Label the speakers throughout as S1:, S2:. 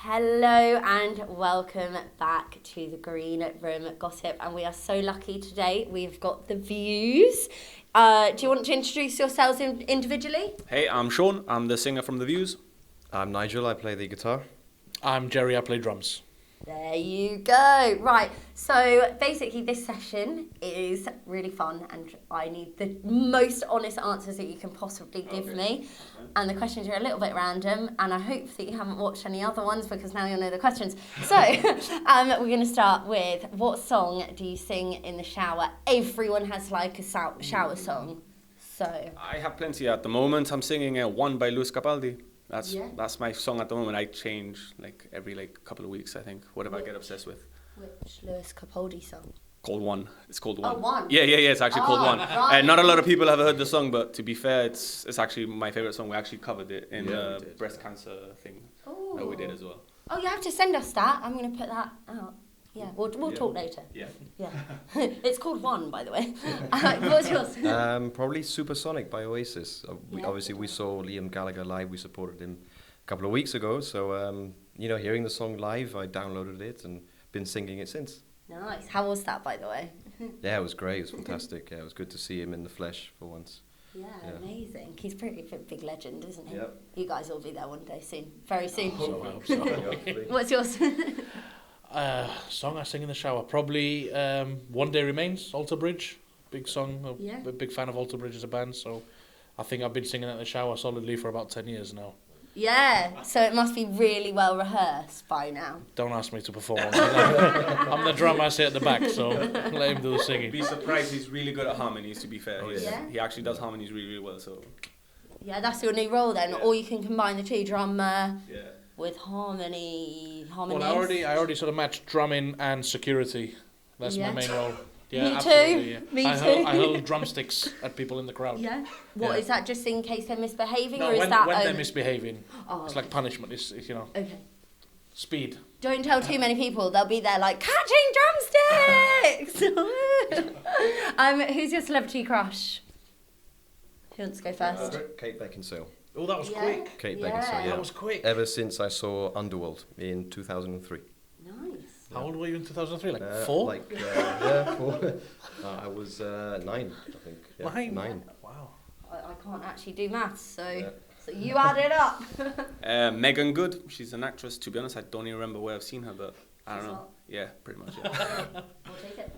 S1: Hello and welcome back to the Green Room Gossip, and we are so lucky today. We've got The Views. Do you want to introduce yourselves individually?
S2: Hey, I'm Sean. I'm the singer from The Views.
S3: I'm Nigel. I play the guitar.
S4: I'm Jerry. I play drums.
S1: There you go. Right, so basically this session is really fun and I need the most honest answers that you can possibly give me. And the questions are a little bit random, and I hope that you haven't watched any other ones because now you'll know the questions. So we're going to start with, what song do you sing in the shower? Everyone has like a shower song. So
S2: I have plenty at the moment. I'm singing One by Luis Capaldi. That's my song at the moment. I change every couple of weeks, I think. Whatever I get obsessed with.
S1: Which Luis Capaldi song?
S2: Called One. It's called One.
S1: Oh, One.
S2: Yeah. It's actually called One.
S1: Right.
S2: Not a lot of people have heard the song, but to be fair, it's actually my favorite song. We actually covered it in the breast cancer thing that we did as well.
S1: Oh, you have to send us that. I'm going to put that out. Yeah, we'll talk later.
S2: Yeah.
S1: It's called One, by the way. What's yours?
S3: Probably Supersonic by Oasis. Obviously, we saw Liam Gallagher live. We supported him a couple of weeks ago. So, hearing the song live, I downloaded it and been singing it since.
S1: Nice. How was that, by the way?
S3: Yeah, it was great. It was fantastic. Yeah, it was good to see him in the flesh for once.
S1: Yeah, amazing. He's a pretty big legend, isn't he?
S3: Yep.
S1: You guys will be there one day soon. Very soon.
S4: I hope so.
S1: What's yours?
S4: Song I sing in the shower, probably One Day Remains, Alter Bridge. Big song. I'm a big fan of Alter Bridge as a band, so I think I've been singing that in the shower solidly for about 10 years now.
S1: Yeah, so it must be really well rehearsed by now.
S4: Don't ask me to perform. I'm the drummer, I sit at the back, so let him do the singing.
S2: Be surprised, he's really good at harmonies, to be fair.
S1: Yeah?
S2: He actually does harmonies really, really well. So.
S1: Yeah, that's your new role then,
S2: Yeah.
S1: or you can combine the two, drummer
S2: Yeah.
S1: with harmonies.
S4: Well, I already sort of matched drumming and security. That's my main role. Yeah,
S1: Me
S4: absolutely,
S1: too.
S4: yeah.
S1: Me
S4: I
S1: too.
S4: hurl drumsticks at people in the crowd.
S1: Yeah. What
S4: Yeah.
S1: is that? Just in case they're misbehaving,
S4: No,
S1: or is
S4: when
S1: that?
S4: they're misbehaving,
S1: Oh,
S4: it's like punishment. It's
S1: okay.
S4: speed.
S1: Don't tell too many people. They'll be there like catching drumsticks. Who's your celebrity crush? Who wants to go first?
S3: Kate Beckinsale.
S4: Oh, that was quick.
S3: Kate
S1: Yeah.
S3: Beckinsale, yeah.
S4: That was quick.
S3: Ever since I saw Underworld in 2003.
S1: Nice.
S4: How old were you in 2003? Like 4?
S3: 4. I was 9, I think. Yeah, 9.
S4: Wow.
S1: I can't actually do maths, so you add it up.
S2: Megan Good. She's an actress. To be honest, I don't even remember where I've seen her, but I don't know.
S1: hot.
S2: Yeah, pretty much. Yeah.
S1: We'll take it.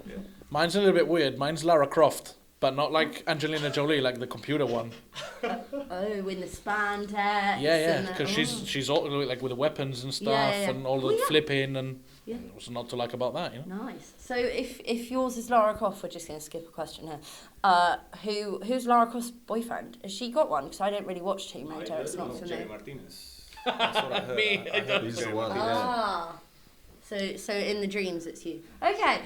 S4: Mine's a little bit weird. Mine's Lara Croft, but not like Angelina Jolie, like the computer one.
S1: Oh, in the spandex.
S4: Yeah, because she's all like with the weapons and stuff and all the flipping and what's not to like about that, you know?
S1: Nice. So if yours is Lara Croft, we're just going to skip a question here. Who's Lara Croft's boyfriend? Has she got one? Because I don't really watch Tomb Raider. It's not for
S2: Jerry
S1: me.
S2: Martinez. That's what I heard.
S4: Me,
S2: I heard
S3: He's the
S2: Jerry
S3: one,
S2: Martinez.
S1: Ah. So in the dreams it's you. Okay.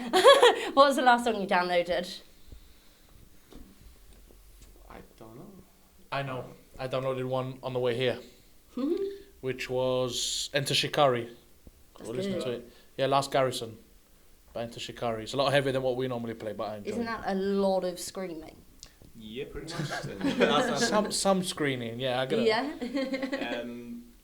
S1: What was the last song you downloaded?
S2: I don't know.
S4: I know. I downloaded one on the way here, which was Enter Shikari.
S1: That's
S4: We'll listen
S1: good.
S4: to it. Yeah, Last Garrison by Enter Shikari. It's a lot heavier than what we normally play, but I enjoy
S1: Isn't
S4: it.
S1: that a lot of screaming?
S2: Yeah, pretty much.
S4: Some screening, yeah, I get it.
S1: Yeah.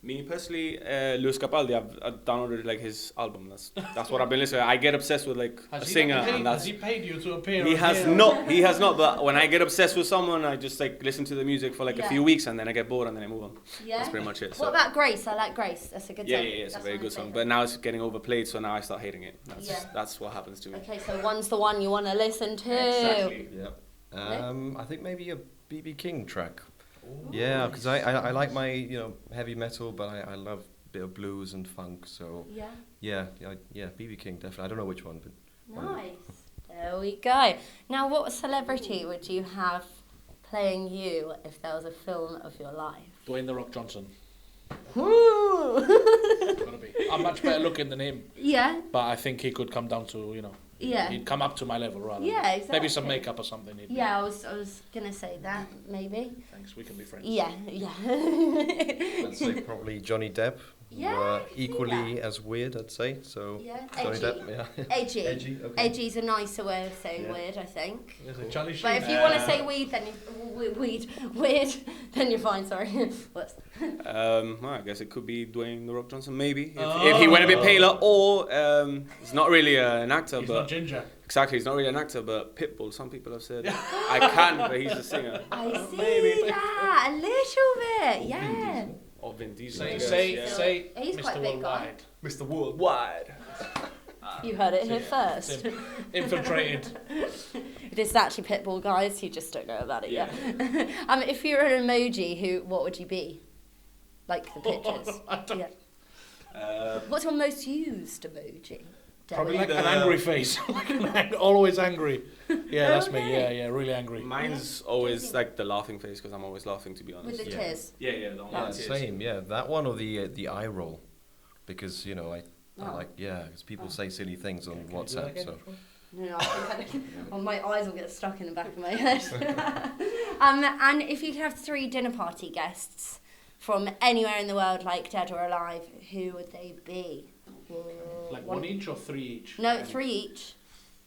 S2: Me personally, Luis Capaldi, I've downloaded his album. That's what I've been listening to. I get obsessed with a singer, and
S4: Has
S2: that's.
S4: he paid you to appear?
S2: He
S4: on
S2: has
S4: here?
S2: not. He has not. But when I get obsessed with someone, I just listen to the music for a
S1: Yeah.
S2: few weeks, and then I get bored, and then I move on.
S1: Yeah.
S2: That's pretty much it.
S1: What about Grace? I like Grace. That's a good
S2: Yeah,
S1: song.
S2: it's a
S1: That's
S2: very
S1: my
S2: good song.
S1: favourite.
S2: But now it's getting overplayed, so now I start hating it.
S1: Yeah.
S2: That's what happens to me.
S1: Okay, so one's the one you want to listen to.
S2: Exactly.
S3: Yeah. I think maybe a B.B. King track. Ooh. Yeah, because I like my heavy metal, but I love a bit of blues and funk. So
S1: Yeah.
S3: yeah, B.B. King definitely. I don't know which one, but
S1: Nice. There we go. Now, what celebrity would you have playing you if there was a film of your life?
S4: Dwayne The Rock Johnson.
S1: Woo!
S4: Gotta be. I'm much better looking than him,
S1: Yeah.
S4: but I think he could come down to
S1: Yeah.
S4: he'd come up to my level rather.
S1: Yeah, exactly.
S4: Maybe some makeup or something. he'd be-
S1: Yeah, I was gonna say that maybe.
S4: Thanks, we can be friends.
S1: Yeah.
S3: I'd say probably Johnny Depp.
S1: Yeah,
S3: who
S1: I
S3: are
S1: can see
S3: equally
S1: that.
S3: as weird, I'd say. So
S1: Yeah,
S3: Johnny
S1: edgy.
S3: Depp, yeah.
S1: Edgy.
S3: Edgy, okay.
S1: Edgy's a nicer way of saying
S3: Yeah.
S1: weird, I think.
S4: Is it Charlie
S1: But
S4: Sheen?
S1: if you want to say weed, then weird, then you're fine. Sorry. Whoops.
S2: Well, I guess it could be Dwayne The Rock Johnson, maybe. If he went a bit paler, or he's not really an actor,
S4: He's
S2: but
S4: not ginger.
S2: exactly, he's not really an actor, but Pitbull. Some people have said I can, but he's a singer.
S1: I see that a little bit. Yeah.
S2: Or Vin Diesel. I
S4: Say,
S2: guess,
S4: say,
S1: He's
S4: Mr.
S1: quite a big guy.
S4: Worldwide.
S2: Mr. Worldwide.
S1: You heard it here
S4: Yeah.
S1: first.
S4: Infiltrated.
S1: It is actually Pitbull, guys. You just don't know about it yet. If you're an emoji, what would you be? Like the pictures.
S4: I don't-
S1: Yeah. What's your most used emoji?
S4: Probably
S1: Derek?
S4: like an angry face. Always angry. Yeah, that's me.
S1: Okay.
S4: Yeah, really angry.
S2: Mine's always like the laughing face because I'm always laughing, to be honest.
S1: With the
S3: Yeah.
S1: tears.
S2: Yeah, the one
S3: Yeah,
S2: with tears.
S3: same. Yeah, that one or the eye roll, because I
S1: Oh.
S3: like because people say silly things on WhatsApp. So
S1: No, I think my eyes will get stuck in the back of my head. And if you could have 3 dinner party guests from anywhere in the world, like dead or alive, who would they be?
S4: Like one each or 3 each?
S1: No, 3 each.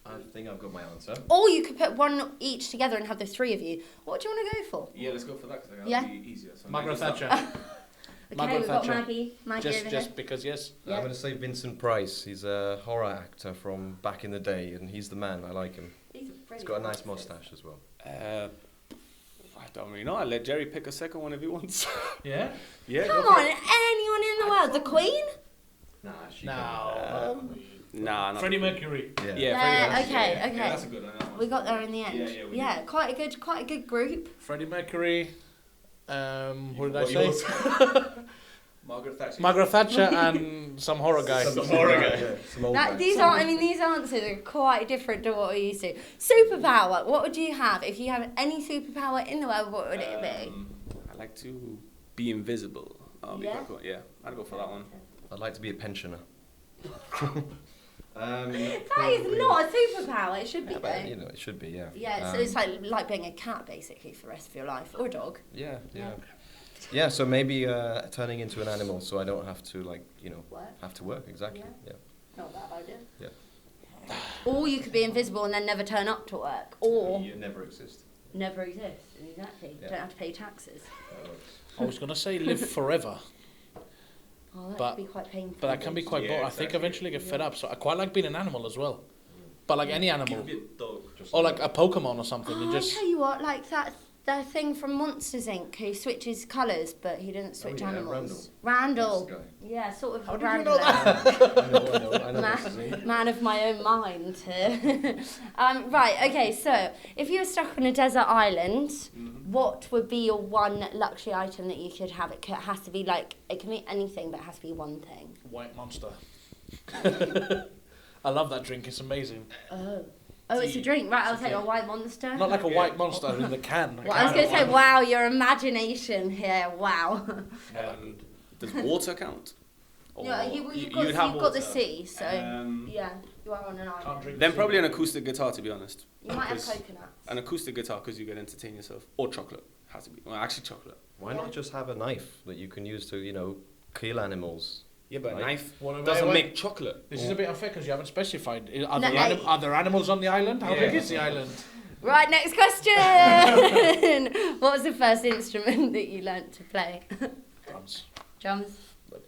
S3: I think I've got my answer.
S1: Or you could put one each together and have the 3 of you. What do you want to go for?
S2: Yeah, let's go for that because that'll
S1: Yeah.
S2: be easier. So
S4: Margaret
S2: maybe
S4: Thatcher.
S1: Okay,
S4: Margaret
S1: we've got
S4: Thatcher.
S1: Maggie over
S4: just
S1: here.
S4: because, yes.
S1: Yeah.
S3: I'm going to say Vincent Price. He's a horror actor from back in the day, and he's the man. I like him. He's got a nice mustache as well.
S2: I don't really know. I'll let Jerry pick a second one if he wants.
S4: Yeah?
S2: Yeah.
S1: Come
S2: go for
S1: on,
S2: it.
S1: anyone in the world? The Queen?
S3: Nah, she
S4: No.
S2: Nah, not
S4: Freddie Mercury.
S3: Yeah.
S1: Yeah,
S2: Freddie
S1: okay,
S2: Mercury.
S1: okay.
S2: Yeah, that's a good one. That one.
S1: We got there in the end.
S2: Yeah, we did.
S1: quite a good group.
S4: Freddie Mercury. What did I
S2: What
S4: say?
S2: yours? Margaret Thatcher.
S4: Margaret Thatcher and some horror guy.
S2: Some horror guy.
S3: Yeah, some old guy.
S1: These answers are quite different to what we're used to. Superpower. What would you have if you had any superpower in the world? What would it be?
S2: I like to be invisible. Be
S1: Yeah?
S2: quite cool. Yeah, I'd go for that one.
S3: I'd like to be a pensioner.
S1: That is not a superpower. It should be
S3: Yeah,
S1: though.
S3: but, it should be, yeah.
S1: Yeah, so it's like being a cat basically for the rest of your life, or a dog.
S3: Yeah. Yeah, so maybe turning into an animal so I don't have to,
S1: Work.
S3: have to work, exactly.
S1: Yeah.
S3: Yeah.
S1: Not a bad idea.
S3: Yeah.
S1: Or you could be invisible and then never turn up to work, or
S3: You never exist.
S1: never exist. Exactly.
S3: Yeah.
S1: Don't have to pay taxes.
S4: I was going to say live forever,
S1: Oh, that
S4: But-
S1: could be quite painful.
S4: but that can be quite
S2: Yeah,
S4: boring. I think
S2: exactly.
S4: eventually I get fed up. So I quite like being an animal as well. But like any animal.
S2: Be a dog.
S4: Or like a Pokemon or something.
S1: Oh,
S4: And just
S1: I tell you what, like that thing from Monsters Inc. who switches colours, but he didn't switch
S3: yeah,
S1: animals.
S3: Randall.
S1: Randall.
S3: This
S1: Yeah, sort of
S4: How did you
S1: Randall.
S4: know that?
S3: I know this is me.
S1: Man of my own mind here. Right, okay, so if you were stuck on a desert island, what would be your one luxury item that you could have? It has to be it can be anything, but it has to be one thing.
S4: White Monster. I love that drink. It's amazing.
S1: Oh, it's a drink, right? I'll take a white monster.
S4: Not like a white monster in the can.
S1: Well, I was going to say, wow, your imagination here, wow.
S2: Does water count? Or
S1: Yeah, you've
S2: you'd
S1: got
S2: have
S1: the
S2: water.
S1: sea, so
S2: Um,
S1: yeah, you are on an
S4: Can't
S1: island.
S4: drink
S2: Then
S4: the
S2: probably
S4: sea.
S2: an acoustic guitar, to be honest.
S1: You might have
S2: Because
S1: coconuts.
S2: An acoustic guitar because you can entertain yourself. Or chocolate. Has to be. Well, actually chocolate.
S3: Why not just have a knife that you can use to, kill animals?
S2: Yeah, but
S3: Right.
S2: a knife
S4: What
S2: doesn't
S4: about-
S2: make chocolate.
S4: This is a bit unfair because you haven't specified. Are
S1: No,
S4: are there animals on the island? How
S2: Yeah.
S4: big is the island?
S1: Right, next question. What was the first instrument that you learnt to play?
S4: Drums.
S1: Drums.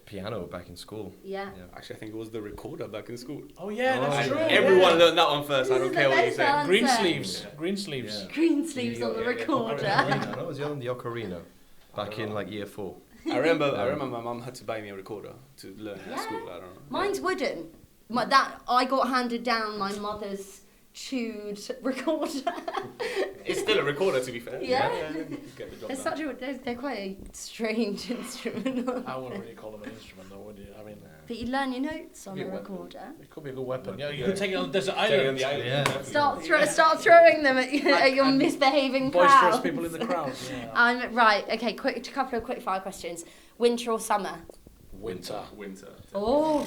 S3: Piano back in school.
S1: Yeah.
S2: Actually, I think it was the recorder back in school.
S4: Oh yeah,
S3: Oh,
S4: that's
S3: yeah.
S4: true.
S2: Everyone learned that one first. I
S1: This
S2: don't
S1: is
S2: care
S1: the
S2: what you
S1: best
S2: say.
S1: answer.
S4: Green sleeves.
S3: Yeah.
S4: Green sleeves.
S3: Yeah.
S1: Green sleeves on the
S2: Yeah, yeah,
S1: recorder.
S3: Ocarina. That was on the ocarina back in year 4.
S2: I remember my mum had to buy me a recorder to learn
S1: Yeah.
S2: at school. I don't know.
S1: Mine's wooden. I got handed down my mother's chewed recorder.
S2: It's still a recorder, to be fair.
S1: Yeah.
S2: Get the job
S1: It's
S2: done.
S1: they're quite a strange instrument.
S4: I wouldn't really call them an instrument though, would you? I mean,
S1: But you learn your notes on
S2: Be
S1: a
S2: a weapon.
S1: recorder.
S4: it could be a good weapon. Yeah, you
S2: Yeah.
S4: could take it on a desert
S2: Take it on
S4: island.
S2: the island.
S3: Yeah.
S2: definitely.
S1: Start throwing them at your
S4: And
S1: misbehaving
S4: Boisterous
S1: crowd.
S4: people in the crowd. Yeah.
S1: Right, okay, a couple of quick fire questions. Winter or summer?
S4: Winter.
S2: Winter.
S1: Oh.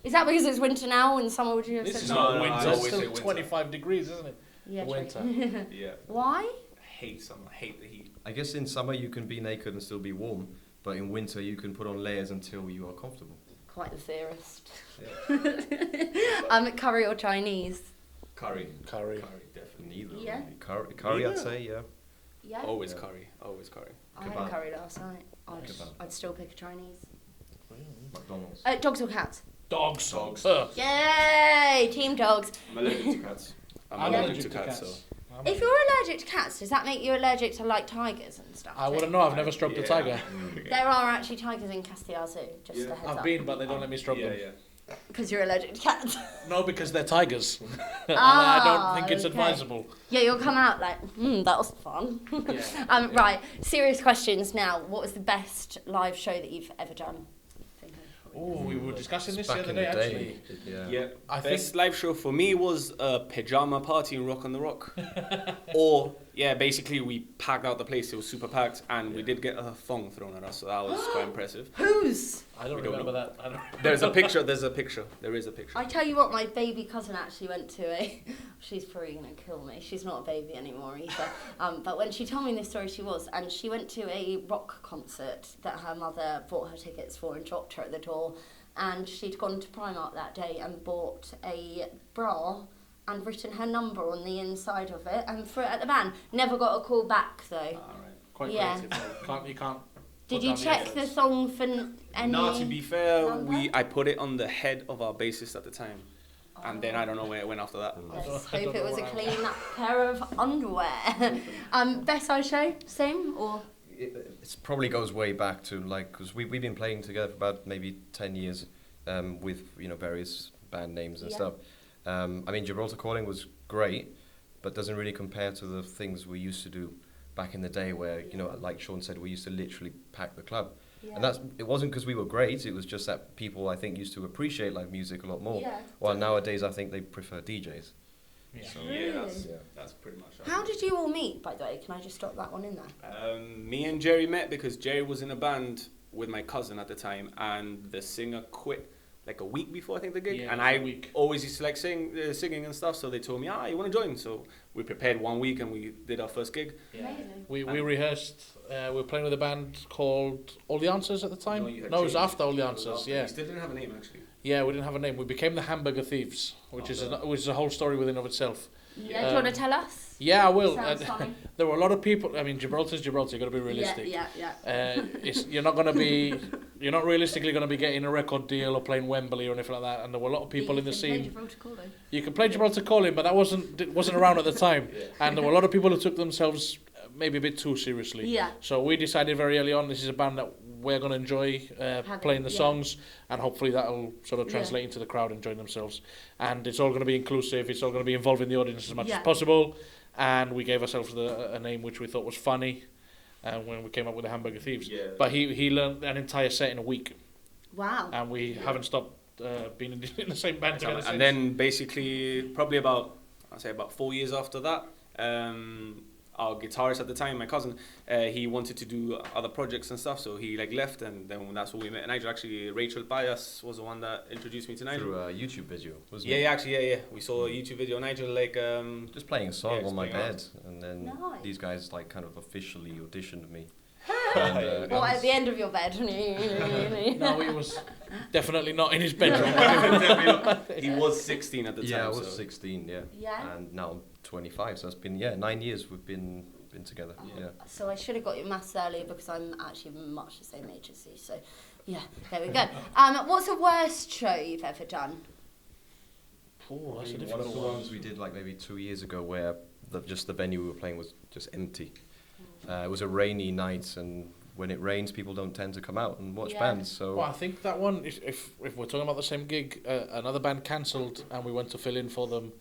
S1: Is that because it's winter now and summer would you have
S4: This
S1: said
S4: is
S1: summer?
S4: not
S2: No, I
S4: winter. It's
S2: always say
S4: still
S2: winter.
S4: 25 degrees, isn't it?
S1: Yeah, true.
S4: Winter.
S2: Yeah.
S1: Why?
S2: Hate summer. Hate the heat.
S3: I guess in summer you can be naked and still be warm, but in winter you can put on layers until you are comfortable.
S1: Quite the theorist.
S3: Yeah.
S1: Curry or Chinese?
S3: Curry,
S4: Curry.
S3: definitely. Neither.
S1: Yeah.
S3: Really. Curry, I'd
S2: Yeah.
S3: say, yeah.
S1: Yeah.
S2: Always
S3: Yeah.
S2: curry. Always curry.
S1: I had
S3: Kebab.
S1: curry last night.
S3: Kebab.
S1: I'd still pick a Chinese.
S3: McDonald's.
S1: Dogs or cats?
S4: Dogs.
S2: Dogs.
S1: Yay! Team dogs.
S2: I'm allergic to cats. I'm allergic to cats, so.
S1: If you're allergic to cats, does that make you allergic to like tigers and stuff?
S4: I wouldn't know. I've never stroked a tiger.
S1: There are actually tigers in Castilla Zoo. Just a heads
S4: I've
S1: up.
S4: been, but they don't let me stroke them.
S1: Because you're allergic to cats.
S4: No, because they're tigers. And I don't think it's
S1: okay.
S4: advisable.
S1: Yeah, you'll come out like, that was fun.
S4: Yeah.
S1: Right, serious questions now. What was the best live show that you've ever done?
S4: Oh, we were discussing this
S3: Back
S4: the other
S3: in
S4: day,
S3: the
S4: actually.
S3: Yeah.
S2: I best live show for me was a pajama party in Rock on the Rock. Or, basically we packed out the place. It was super packed, and we did get a thong thrown at us, so that was quite impressive.
S1: Whose?
S4: I don't
S2: We don't
S4: remember
S2: know.
S4: that. I don't
S2: There is a picture. There is a picture.
S1: I tell you what, my baby cousin actually went to a... She's probably going to kill me. She's not a baby anymore either. But when she told me this story, she was. And she went to a rock concert that her mother bought her tickets for and dropped her at the door. And she'd gone to Primark that day and bought a bra and written her number on the inside of it and threw it at the band. Never got a call back though.
S2: Alright.
S4: Quite
S1: Yeah.
S4: creative. You can't.
S1: Did
S4: put
S1: you
S4: down
S1: check the
S4: effort.
S1: song for any...
S2: No, to be fair,
S1: number?
S2: I put it on the head of our bassist at the time. And then I don't know where it went after that.
S1: Let's
S4: I
S1: hope
S4: don't
S1: it
S4: know
S1: was a
S4: what
S1: clean pair of underwear. Best side show, same or?
S3: It probably goes way back to because we've been playing together for about maybe 10 years with various band names and
S1: Yeah.
S3: stuff. I mean, Gibraltar Calling was great, but doesn't really compare to the things we used to do back in the day where, like Sean said, we used to literally pack the club.
S1: Yeah.
S3: And it wasn't because we were great, it was just that people, I think, used to appreciate live music a lot more.
S1: Yeah.
S3: While nowadays, I think they prefer DJs.
S4: Yeah.
S3: So,
S2: That's pretty much it.
S1: How did you all meet, by the way? Can I just drop that one in there?
S2: Me and Jerry met because Jerry was in a band with my cousin at the time, and the singer quit like a week before I think the gig,
S4: Yeah,
S2: and
S4: a
S2: I
S4: week.
S2: always used to like singing and stuff. So they told me, you want to join? So we prepared 1 week and we did our first gig.
S4: Yeah.
S1: Amazing.
S4: We rehearsed. We were playing with a band called All the Answers at the time.
S2: you had
S4: No, it was
S2: changed.
S4: after All the Answers.
S2: We
S4: Yeah.
S2: still didn't have a name actually.
S4: Yeah, we didn't have a name. We became the Hamburger Thieves, which is a whole story within of itself.
S1: Yeah, do you want to tell us?
S4: Yeah, I will.
S1: Sounds funny.
S4: There were a lot of people. I mean, Gibraltar's Gibraltar. You've got to be realistic.
S1: Yeah.
S4: You're not realistically going to be getting a record deal or playing Wembley or anything like that. And there were a lot of people in the scene. You could play Gibraltar Calling, but that wasn't around at the time. And there were a lot of people who took themselves maybe a bit too seriously.
S1: Yeah.
S4: So we decided very early on, this is a band that we're going to enjoy playing the songs, and hopefully that'll sort of translate into the crowd enjoying themselves. And it's all going to be inclusive. It's all going to be involving the audience as much as possible. And we gave ourselves a name which we thought was funny when we came up with the Hamburger Thieves.
S2: Yeah.
S4: But he learned an entire set in a week,
S1: Wow.
S4: and we haven't stopped being in the same band together since.
S2: And then basically, probably about 4 years after that, our guitarist at the time, my cousin, he wanted to do other projects and stuff, so he left, and then that's when we met Nigel. Actually, Rachel Bias was the one that introduced me to Nigel.
S3: through a YouTube video, wasn't it?
S2: Yeah. We saw a YouTube video. Nigel
S3: Just playing a song on my
S2: playing
S3: bed, and then
S1: Nice.
S3: these guys kind of officially auditioned me.
S1: Or at the end of your bed.
S4: No, he was definitely not in his bedroom.
S2: He was 16 at the time.
S3: Yeah, I was
S2: so.
S3: 16,
S1: Yeah.
S3: and now I'm 25, so it's been 9 years we've been together. Yeah.
S1: So I should have got your maths earlier because I'm actually much the same age as you. So, yeah, there we go. What's the worst show you've ever done?
S4: Oh, that's a
S3: One of
S4: difficult
S3: the
S4: one.
S3: ones we did maybe 2 years ago where the venue we were playing was just empty. It was a rainy night, and when it rains, people don't tend to come out and watch bands. So
S4: Well, I think that one, if we're talking about the same gig, another band cancelled, and we went to fill in for them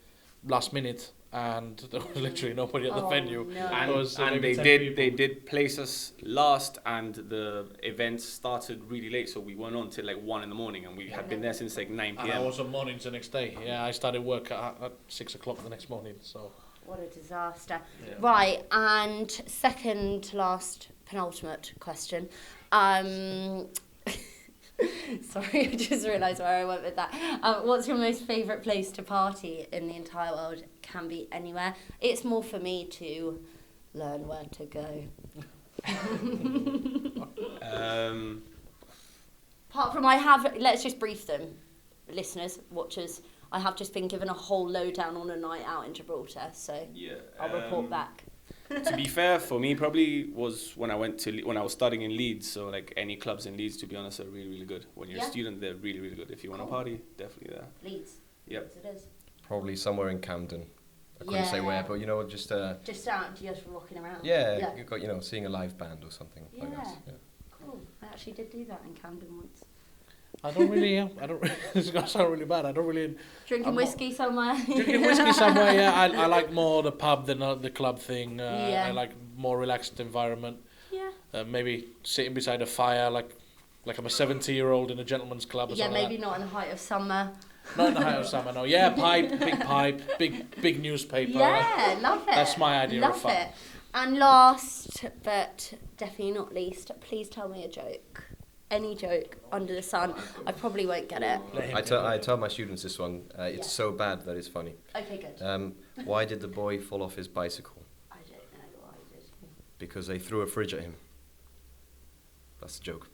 S4: last minute, and there was literally nobody at the venue.
S1: No.
S2: And,
S4: There was,
S2: and
S4: maybe
S2: they
S4: 10
S2: did
S4: people.
S2: place us last, and the event started really late, so we weren't on till 1 in the morning, and we had been there since 9
S4: And I
S2: p.m.
S4: was on mornings the next day. Yeah, I started work at 6 o'clock the next morning. So
S1: What a disaster. Right, and second to last, penultimate question. Sorry, I just realised where I went with that. What's your most favourite place to party in the entire world? Can be anywhere. It's more for me to learn where to go. Apart from let's just brief them, listeners, watchers. I have just been given a whole lowdown on a night out in Gibraltar, so I'll report back.
S2: To be fair, for me, probably was when I was studying in Leeds. So like any clubs in Leeds, to be honest, are really, really good. When you're a student, they're really, really good. If you want to party, definitely there.
S1: Leeds.
S2: Yep.
S1: Leeds it is.
S3: Probably somewhere in Camden. I couldn't say where, but just
S1: out, just walking around.
S3: Yeah, you've got seeing a live band or something like that. Yeah.
S1: Cool. I actually did do that in Camden once.
S4: I don't really. This is gonna sound really bad. I don't really.
S1: Drinking whiskey somewhere.
S4: Drinking whiskey somewhere. Yeah, I like more the pub than the club thing. I like more relaxed environment.
S1: Yeah.
S4: Maybe sitting beside a fire, like I'm a 70-year-old in a gentleman's club. Or something
S1: maybe
S4: like
S1: not in the height of summer.
S4: Not in the height of summer, no. Yeah, pipe, big newspaper.
S1: Yeah, love it.
S4: That's my idea of fun.
S1: Love it. And last, but definitely not least, please tell me a joke. Any joke under the sun. I probably won't get it.
S3: I tell my students this one. It's so bad that it's funny.
S1: Okay, good.
S3: Why did the boy fall off his bicycle?
S1: I don't know why did.
S3: Because they threw a fridge at him. That's a joke.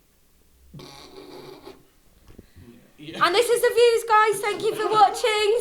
S1: And this is The Views, guys. Thank you for watching.